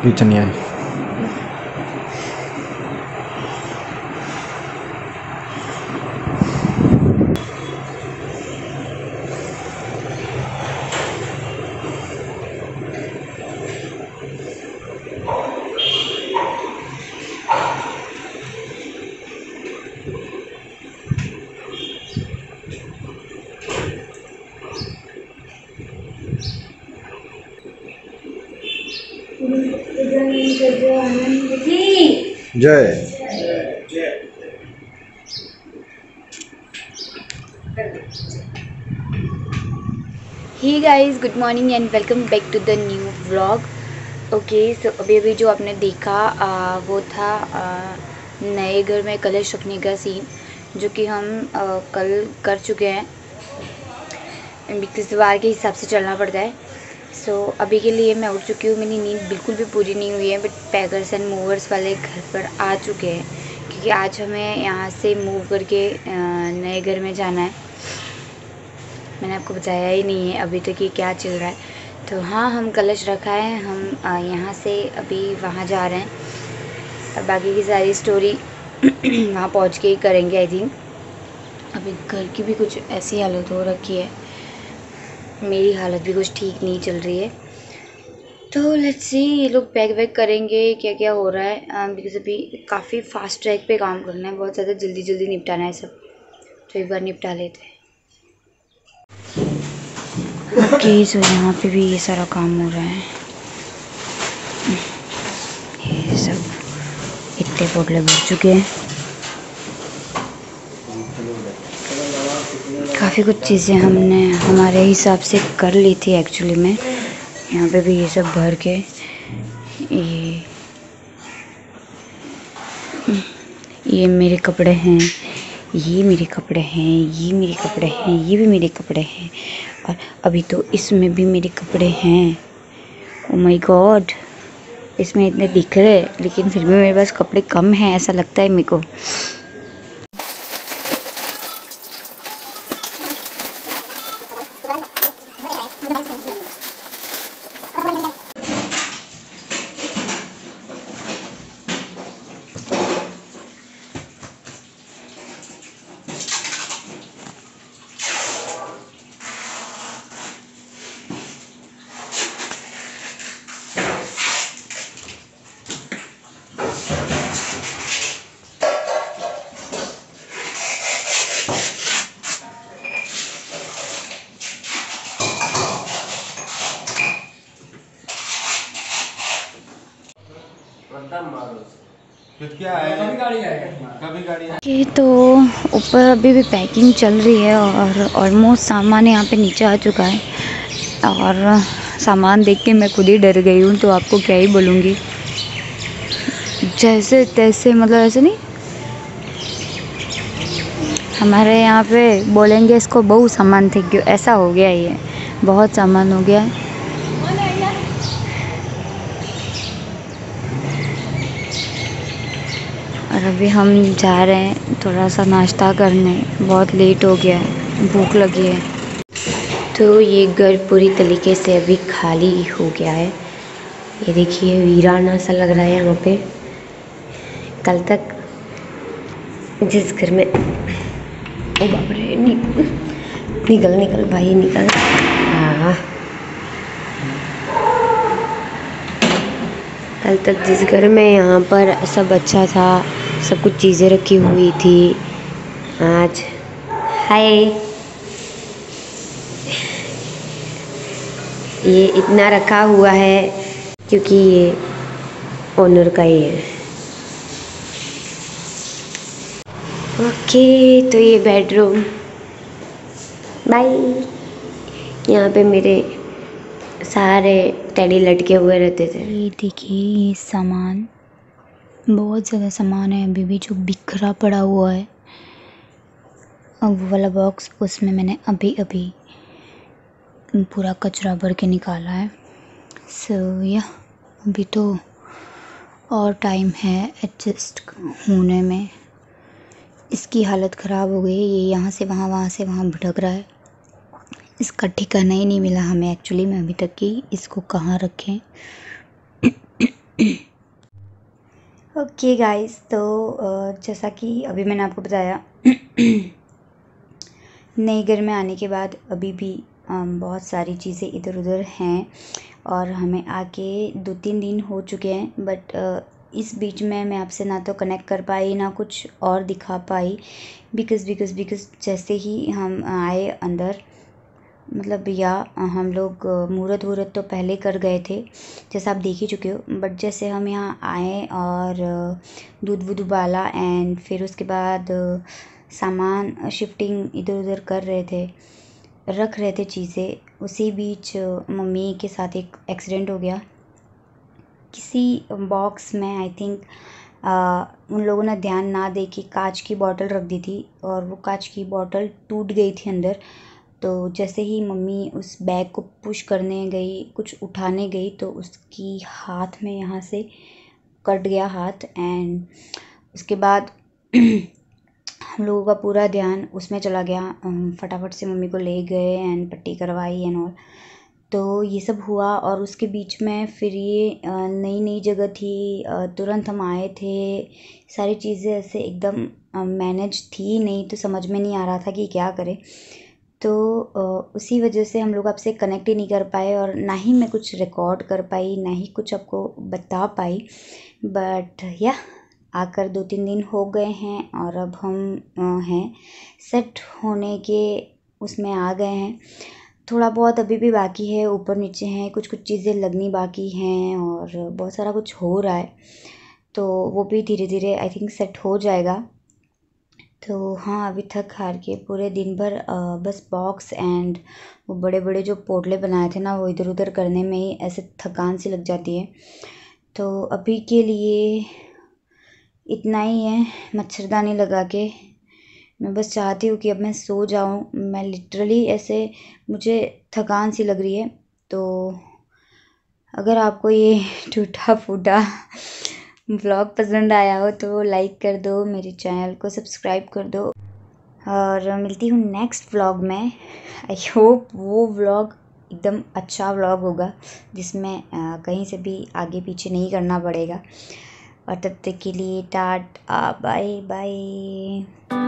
पीछे नहीं आई। जय। Hey guys, good morning and welcome back to the new vlog. Okay, so अभी जो आपने देखा वो था नए घर में कलश रखने का सीन, जो कि हम कल कर चुके हैं। बिकॉज वार के हिसाब से चलना पड़ता है। सो अभी के लिए मैं उठ चुकी हूँ। मेरी नींद बिल्कुल भी पूरी नहीं हुई है, बट पैकर्स एंड मूवर्स वाले घर पर आ चुके हैं, क्योंकि आज हमें यहाँ से मूव करके नए घर में जाना है। मैंने आपको बताया ही नहीं है अभी तक ये क्या चल रहा है। तो हाँ, हम कलश रखा है, हम यहाँ से अभी वहाँ जा रहे हैं, और बाकी की सारी स्टोरी वहाँ पहुँच के ही करेंगे आई थिंक। अभी घर की भी कुछ ऐसी हालत हो रखी है, मेरी हालत भी कुछ ठीक नहीं चल रही है। तो लेट्स सी ये लोग पैक वैक करेंगे क्या क्या हो रहा है, बिकॉज अभी काफ़ी फास्ट ट्रैक पे काम करना है, बहुत ज़्यादा जल्दी जल्दी निपटाना है सब। तो एक बार निपटा लेते हैं। ओके, सो यहाँ पे भी ये सारा काम हो रहा है। ये सब इतने पोटले भर चुके हैं। काफ़ी कुछ चीज़ें हमने हमारे हिसाब से कर ली थी एक्चुअली में। यहाँ पे भी ये सब भर के ये मेरे कपड़े हैं, ये मेरे कपड़े हैं, ये मेरे कपड़े हैं, ये भी मेरे कपड़े हैं, और अभी तो इसमें भी मेरे कपड़े हैं। ओ माय गॉड, इसमें इतने दिख रहे लेकिन फिर भी मेरे पास कपड़े कम हैं ऐसा लगता है मेरे को। ये तो ऊपर अभी भी पैकिंग चल रही है, और ऑलमोस्ट सामान यहाँ पे नीचे आ चुका है, और सामान देख के मैं खुद ही डर गई हूँ। तो आपको क्या ही बोलूँगी, जैसे तैसे, मतलब ऐसे नहीं, हमारे यहाँ पे बोलेंगे इसको बहु सामान थे क्यों, ऐसा हो गया। ये बहुत सामान हो गया है। और अभी हम जा रहे हैं थोड़ा सा नाश्ता करने, बहुत लेट हो गया है, भूख लगी है। तो ये घर पूरी तरीके से अभी खाली हो गया है। ये देखिए, वीराना सा लग रहा है यहाँ पे। कल तक जिस घर में, ओ बाप रे, निकल निकल भाई निकल। हाँ, कल तक जिस घर में यहाँ पर सब अच्छा था, सब कुछ चीज़ें रखी हुई थी, आज हाय, ये इतना रखा हुआ है क्योंकि ये ओनर का ही है। ओके, तो ये बेडरूम, बाय। यहाँ पे मेरे सारे टेडी लटके हुए रहते थे। ये देखिए, ये सामान, बहुत ज़्यादा सामान है अभी भी जो बिखरा पड़ा हुआ है। अब वो वाला बॉक्स, उसमें मैंने अभी अभी पूरा कचरा भर के निकाला है। सो या अभी तो और टाइम है एडजस्ट होने में। इसकी हालत ख़राब हो गई है, ये यहाँ से वहाँ से वहाँ भटक रहा है। इसका ठिकाना ही नहीं मिला हमें एक्चुअली में अभी तक कि इसको कहाँ रखें। ओके गाइस, तो जैसा कि अभी मैंने आपको बताया नए घर में आने के बाद अभी भी बहुत सारी चीज़ें इधर उधर हैं और हमें आके 2-3 दिन हो चुके हैं, बट इस बीच में मैं आपसे ना तो कनेक्ट कर पाई ना कुछ और दिखा पाई, बिकॉज़ जैसे ही हम आए अंदर, मतलब या हम लोग मुहूर्त वूहर्त तो पहले कर गए थे, जैसा आप देख ही चुके हो, बट जैसे हम यहाँ आए और दूध वूध उबाला एंड फिर उसके बाद सामान शिफ्टिंग इधर उधर कर रहे थे, रख रहे थे चीज़ें, उसी बीच मम्मी के साथ एक एक्सीडेंट हो गया। किसी बॉक्स में आई थिंक उन लोगों ने ध्यान ना दे के कांच की बॉटल रख दी थी और वो कांच की बॉटल टूट गई थी अंदर। तो जैसे ही मम्मी उस बैग को पुश करने गई, कुछ उठाने गई, तो उसकी हाथ में यहाँ से कट गया हाथ एंड उसके बाद हम लोगों का पूरा ध्यान उसमें चला गया। फटाफट से मम्मी को ले गए एंड पट्टी करवाई एंड ऑल। तो ये सब हुआ और उसके बीच में फिर ये नई नई जगह थी, तुरंत हम आए थे, सारी चीज़ें ऐसे एकदम मैनेज थी नहीं, तो समझ में नहीं आ रहा था कि क्या करें। तो उसी वजह से हम लोग आपसे कनेक्ट ही नहीं कर पाए और ना ही मैं कुछ रिकॉर्ड कर पाई, ना ही कुछ आपको बता पाई। बट या आकर 2-3 दिन हो गए हैं और अब हम हैं सेट होने के उसमें आ गए हैं। थोड़ा बहुत अभी भी बाकी है, ऊपर नीचे हैं, कुछ कुछ चीज़ें लगनी बाकी हैं और बहुत सारा कुछ हो रहा है, तो वो भी धीरे धीरे आई थिंक सेट हो जाएगा। तो हाँ, अभी थक हार के पूरे दिन भर बस बॉक्स एंड वो बड़े बड़े जो पोटले बनाए थे ना, वो इधर उधर करने में ही ऐसे थकान सी लग जाती है। तो अभी के लिए इतना ही है, मच्छरदानी लगा के मैं बस चाहती हूँ कि अब मैं सो जाऊँ। मैं लिटरली ऐसे मुझे थकान सी लग रही है। तो अगर आपको ये टूटा फूटा व्लॉग पसंद आया हो तो लाइक कर दो, मेरे चैनल को सब्सक्राइब कर दो और मिलती हूँ नेक्स्ट व्लॉग में। आई होप वो व्लॉग एकदम अच्छा व्लॉग होगा जिसमें कहीं से भी आगे पीछे नहीं करना पड़ेगा। और तब तक के लिए टाटा बाय बाय।